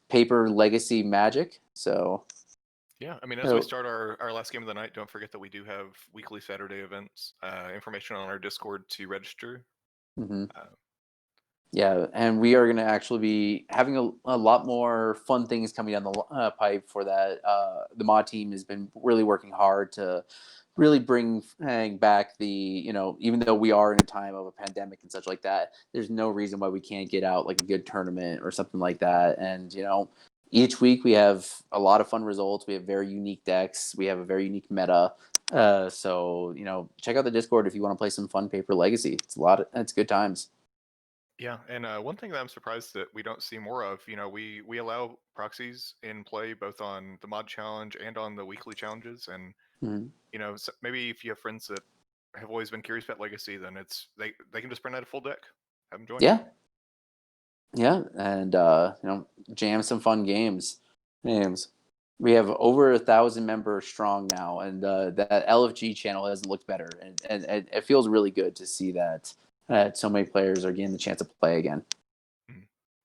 paper legacy magic. So yeah, I mean, as we start our last game of the night, don't forget that we do have weekly Saturday events. Information on our Discord to register. Mm-hmm. Yeah, and we are going to actually be having a lot more fun things coming down the pipe for that. The mod team has been really working hard to really bring back the, even though we are in a time of a pandemic and such like that, there's no reason why we can't get out like a good tournament or something like that. And, each week we have a lot of fun results. We have very unique decks. We have a very unique meta. So, check out the Discord if you want to play some fun paper legacy. It's good times. Yeah, and one thing that I'm surprised that we don't see more of, we allow proxies in play both on the mod challenge and on the weekly challenges, and so maybe if you have friends that have always been curious about Legacy, then they can just print out a full deck, have them join. Yeah, and jam some fun games. We have over 1,000 members strong now, and that LFG channel hasn't looked better, and it feels really good to see that so many players are getting the chance to play again.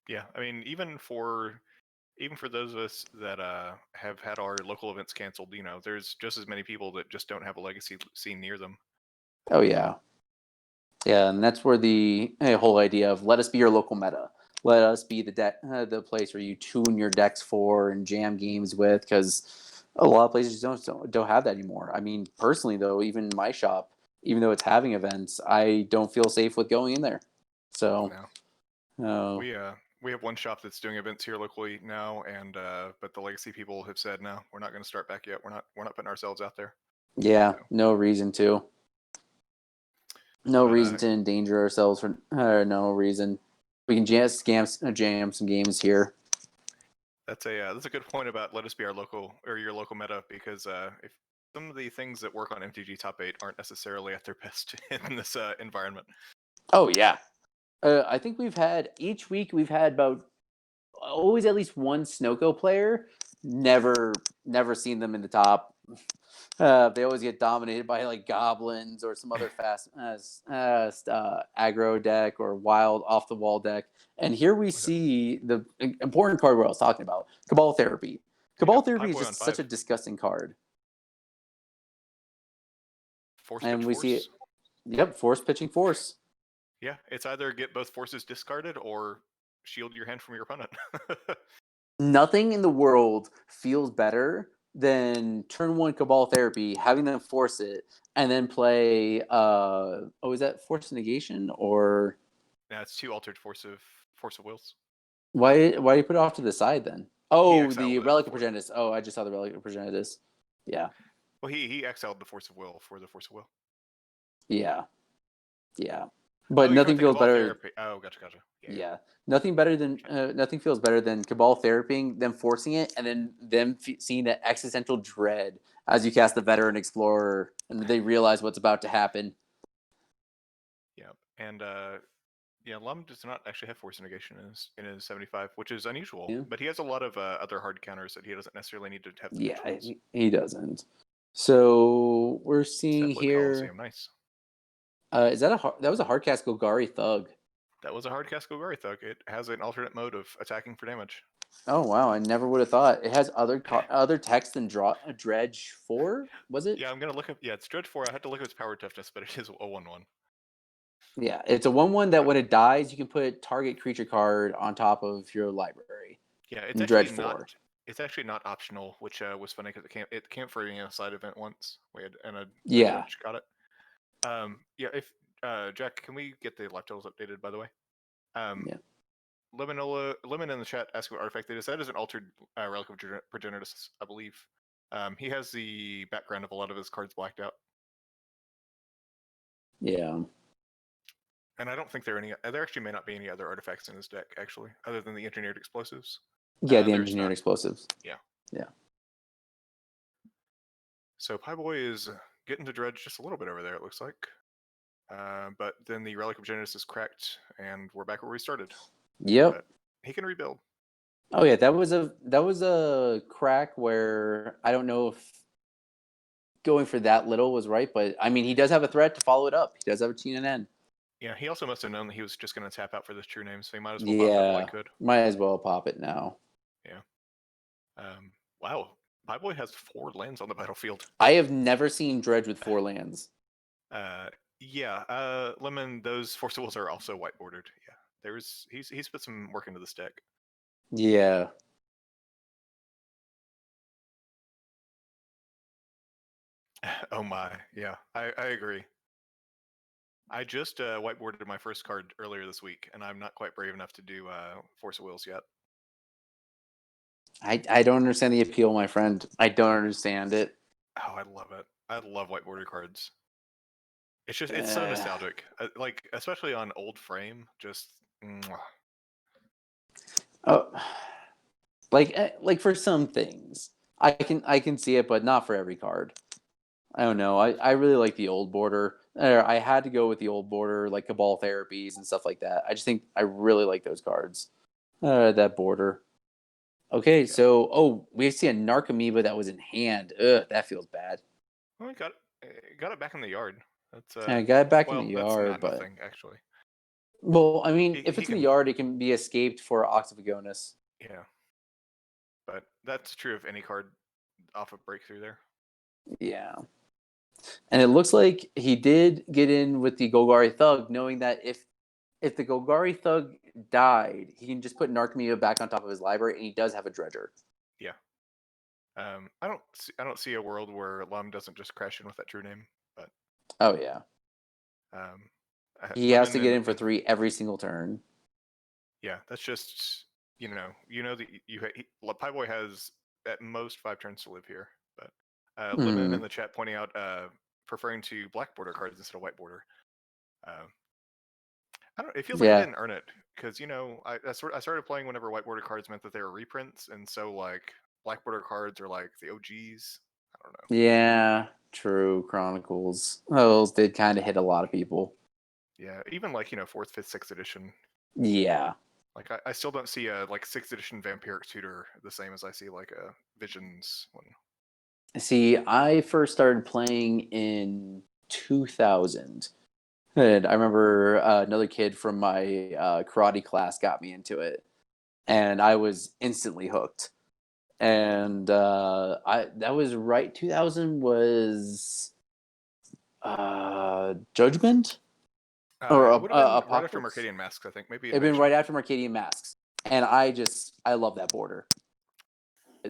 Yeah, I mean, even for those of us that have had our local events canceled, there's just as many people that just don't have a legacy scene near them. Oh yeah, yeah, and that's where the whole idea of let us be your local meta, let us be the place where you tune your decks for and jam games with, because a lot of places don't have that anymore. I mean, personally though, even my shop, even though it's having events, I don't feel safe with going in there. So, we have one shop that's doing events here locally now, and but the legacy people have said no, we're not going to start back yet. We're not putting ourselves out there. Yeah, so. No reason to. No reason to endanger ourselves for no reason. We can just jam some games here. That's a good point about let us be our local or your local meta, because if some of the things that work on MTG Top 8 aren't necessarily at their best in this environment. Oh yeah, I think each week we've had about always at least one Snoko player. Never seen them in the top. They always get dominated by like goblins or some other fast aggro deck or wild off the wall deck. And here we see the important card I was talking about, Cabal Therapy. Cabal Therapy is just such a disgusting card. See it. Force pitching force. Yeah, it's either get both forces discarded or shield your hand from your opponent. Nothing in the world feels better than turn one Cabal Therapy, having them force it, and then play. Is that Force Negation or? Yeah, it's 2 altered Force of Wills. Why do you put it off to the side then? Oh, the Relic of Progenitus. Oh, I just saw the Relic of Progenitus. Yeah. Well, he exiled the Force of Will for the Force of Will. Yeah. Yeah. But nothing feels better. Oh, gotcha. Yeah. Nothing better than nothing feels better than Cabal Therapying, them forcing it, and then them seeing that existential dread as you cast the Veteran Explorer, and they realize what's about to happen. Yeah, and Lum does not actually have Force Negation in his 75, which is unusual. Yeah. But he has a lot of other hard counters that he doesn't necessarily need to have. Yeah, he doesn't. So we're seeing here. Coliseum, nice. Is that that was a hardcast Golgari Thug? That was a hardcast Golgari Thug. It has an alternate mode of attacking for damage. Oh wow! I never would have thought it has other text than Dredge 4. Was it? Yeah, I'm gonna look up. Yeah, it's Dredge 4. I had to look at its power toughness, but it is a 1/1. Yeah, it's a 1/1 that when it dies, you can put target creature card on top of your library. Yeah, it's actually Dredge 4. It's actually not optional, which was funny because it came for a side event once. We had a Dredge got it. Yeah, if Jack, can we get the life totals updated, by the way? Yeah. Lemon in the chat asked what artifact it is. That is an altered Relic of Progenitus, I believe. He has the background of a lot of his cards blacked out. Yeah. And I don't think there actually may not be any other artifacts in his deck, actually, other than the engineered explosives. Yeah, the engineered explosives. Yeah. Yeah. So Pieboy is getting to Dredge just a little bit over there, it looks like. But then the Relic of Progenitus is cracked, and we're back where we started. Yep. But he can rebuild. Oh yeah, that was a crack where I don't know if going for that little was right, but I mean he does have a threat to follow it up. He does have a TNN. Yeah, he also must have known that he was just going to tap out for this true name, so he might as well pop it while he could. Might as well pop it now. Yeah. Wow. Pieboy has 4 lands on the battlefield. I have never seen Dredge with 4 lands. Yeah. Lemon, those Force of Wills are also white bordered. Yeah. He's put some work into this deck. Yeah. Oh my. Yeah. I agree. I just whiteboarded my first card earlier this week, and I'm not quite brave enough to do Force of Wills yet. I don't understand the appeal, my friend. I don't understand it. Oh, I love it. I love whiteboarded cards. It's just it's so nostalgic, like especially on old frame. Just like for some things, I can see it, but not for every card. I don't know. I really like the old border. I had to go with the old border, like Cabal Therapies and stuff like that. I just think I really like those cards. That border. Okay, so we see a Narcomoeba that was in hand. Ugh, that feels bad. Well, we got it back in the yard. That's I got it back in well, the that's yard, not but nothing actually. well, I mean, if He it's in the can, yard, it can be escaped for Oxyphagonus. yeah, but that's true of any card off of breakthrough there. Yeah. And it looks like he did get in with the Golgari Thug, knowing that if the Golgari Thug died, he can just put Narcomoeba back on top of his library, and he does have a Dredger. Yeah. I don't see a world where Lum doesn't just crash in with that true name, but oh yeah, he has to get in for 3 every single turn. Yeah, that's just that Pieboy has at most 5 turns to live here, but Lemon in the chat pointing out preferring to black border cards instead of white border. I don't. It feels like he didn't earn it because I started playing whenever white border cards meant that they were reprints, and so like black border cards are like the OGs. I don't know. Yeah, true. Chronicles. Those did kind of hit a lot of people. Yeah, even like 4th, 5th, 6th edition. Yeah. Like I still don't see a like 6th edition vampiric tutor the same as I see like a Visions one. See, I first started playing in 2000. And I remember another kid from my karate class got me into it, and I was instantly hooked. And that was right. 2000 was Judgment or It would have been right after Apocalypse. Mercadian Masks, I think. Maybe It'd been right after Mercadian Masks, and I love that border.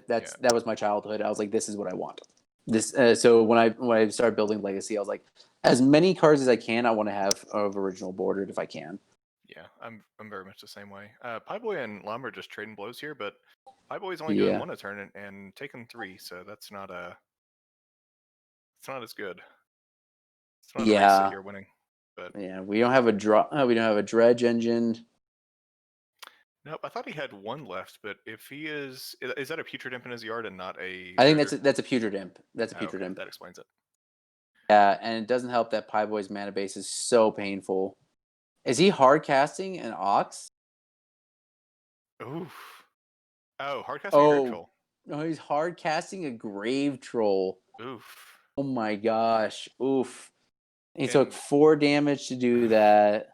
That was my childhood. I was like, this is what I want. This so when I started building Legacy, I was like, as many cards as I can, I want to have of original bordered if I can. Yeah, I'm very much the same way. Pieboy and Lum are just trading blows here, but Pieboy's only doing 1 a turn and taking 3, so that's not it's not as good. It's not a race that you're winning. But yeah, we don't have a Dredge engine. Nope, I thought he had 1 left, but if he is that a Putrid Imp in his yard and not a? I think that's a Putrid Imp. That's a Putrid Imp. That explains it. Yeah, and it doesn't help that Pieboy's mana base is so painful. Is he hard casting an Ox? Oof. Oh, hard casting a Grave Troll. No, he's hard casting a Grave Troll. Oof. Oh my gosh. Oof. He took 4 damage to do that.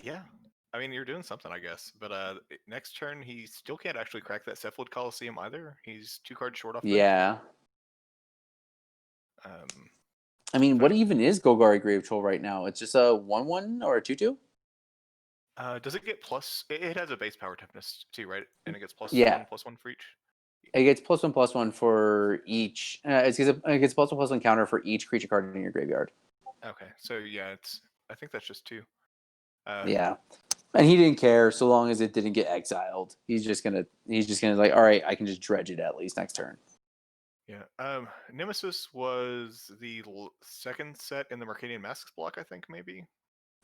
Yeah. I mean, you're doing something, I guess. But next turn, he still can't actually crack that Cephalid Coliseum either. He's 2 cards short off. Yeah. I mean, what even is Golgari Grave Troll right now? It's just a 1/1 or a 2/2? Does it get plus? It has a base power toughness too, right? And it gets +1/+1 for each. It gets +1/+1 for each. It gets +1/+1 counter for each creature card in your graveyard. Okay, so yeah, I think that's just 2. Yeah, and he didn't care so long as it didn't get exiled. He's just gonna like, all right, I can just dredge it at least next turn. Yeah. Nemesis was the 2nd set in the Mercadian Masks block, I think maybe.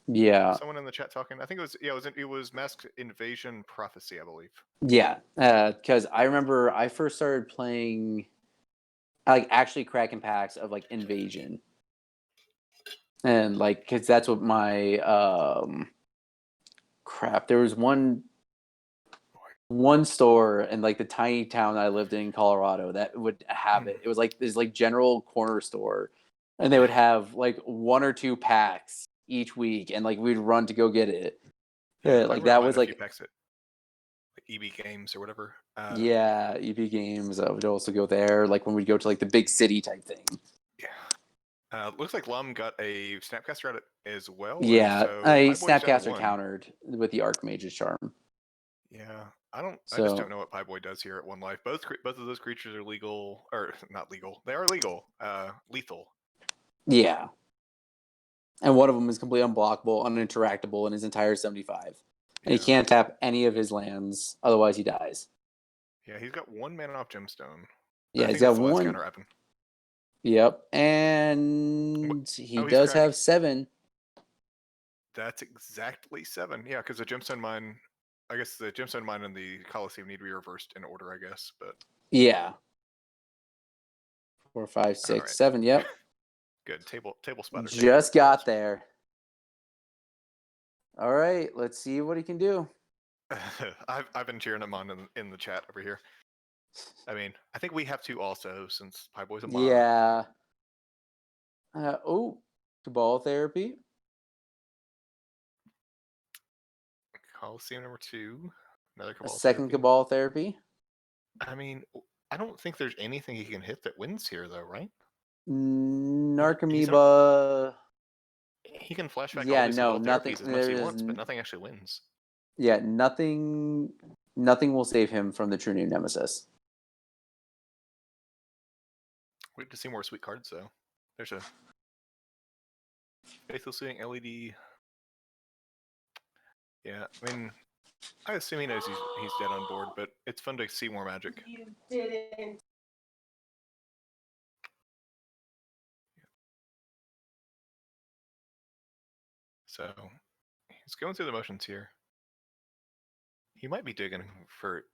Yeah. Someone in the chat talking. I think it was Masked Invasion Prophecy, I believe. Yeah, because I remember I first started playing, like actually cracking packs of like Invasion, and like because that's what my crap. There was one store in like the tiny town I lived in Colorado that would have it. It was like this like general corner store, and they would have like 1 or 2 packs each week, and like we'd run to go get it. Yeah, like that was like packs at EB Games or whatever. Yeah, EB Games. I would also go there, like when we'd go to like the big city type thing. Yeah. Looks like Lum got a Snapcaster out as well. Yeah, so a Snapcaster countered with the Archmage's Charm. Yeah, I just don't know what Pieboy does here at 1 life. Both of those creatures are legal, or not legal. They are legal. Lethal. Yeah. And one of them is completely unblockable, uninteractable in his entire 75. And he can't tap any of his lands, otherwise he dies. Yeah, he's got 1 mana off Gemstone. Yeah, he's got 1 counter weapon. Yep, and he does have 7. That's exactly 7. Yeah, because the Gemstone Mine, I guess the Gemstone Mine and the Coliseum need to be reversed in order, I guess. But yeah, 4, 5, 6, 7. Yep. Good table spotter. Just got there. All right, let's see what he can do. I've been cheering him on in the chat over here. I mean, I think we have to also, since Pieboy's a mod. Yeah. Cabal Therapy. Coliseum number 2. Another Cabal A second Therapy. Cabal Therapy. I mean, I don't think there's anything he can hit that wins here, though, right? Narcomoeba. He can flashback all Yeah, these no, Cabal nothing. Therapies as much as he wants, but nothing actually wins. Yeah, nothing. Nothing will save him from the true new nemesis. We have to see more sweet cards, though. There's a Faithful Suiting LED. Yeah, I mean, I assume he knows he's dead on board, but it's fun to see more magic. You didn't. So he's going through the motions here. He might be digging for.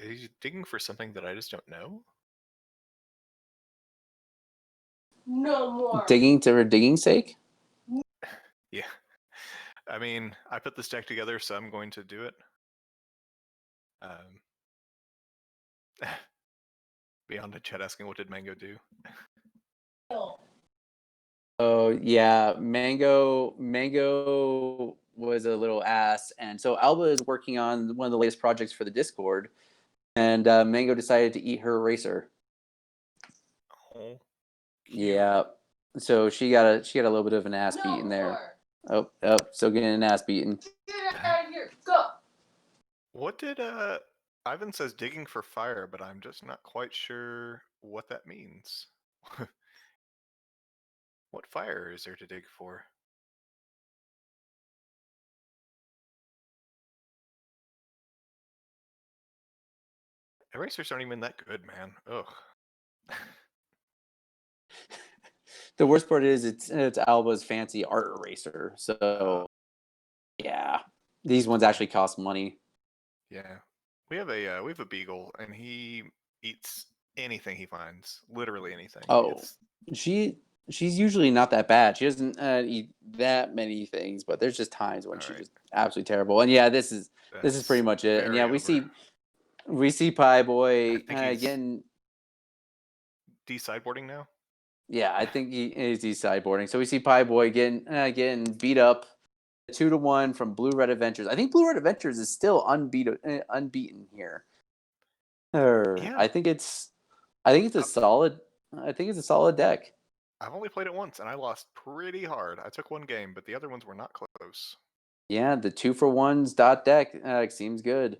He's digging for something that I just don't know. No more. Digging for digging's sake? Yeah. I mean, I put this deck together, so I'm going to do it. Beyond the chat asking, what did Mango do? Oh yeah, Mango was a little ass, and so Alba is working on one of the latest projects for the Discord, and Mango decided to eat her eraser. Oh, cute. Yeah, so she got a little bit of an ass beating there. Oh, still getting an ass beaten. Get out of here, go. What did Ivan says digging for fire, but I'm just not quite sure what that means. What fire is there to dig for? Erasers aren't even that good, man. Ugh. The worst part is it's Alba's fancy art eraser. So yeah, these ones actually cost money. Yeah, we have a beagle, and he eats anything he finds. Literally anything. Oh, she's usually not that bad. She doesn't eat that many things, but there's just times when she's just absolutely terrible. And yeah, this is pretty much it. And yeah, we see Pie Boy getting de-sideboarding now. Yeah, I think he is de-sideboarding. So we see Pie Boy getting beat up 2-1 from Blue Red Adventures. I think Blue Red Adventures is still unbeaten here. Yeah. I think it's a solid deck. I've only played it once, and I lost pretty hard. I took one game, but the other ones were not close. Yeah, the 2-for-1s deck seems good.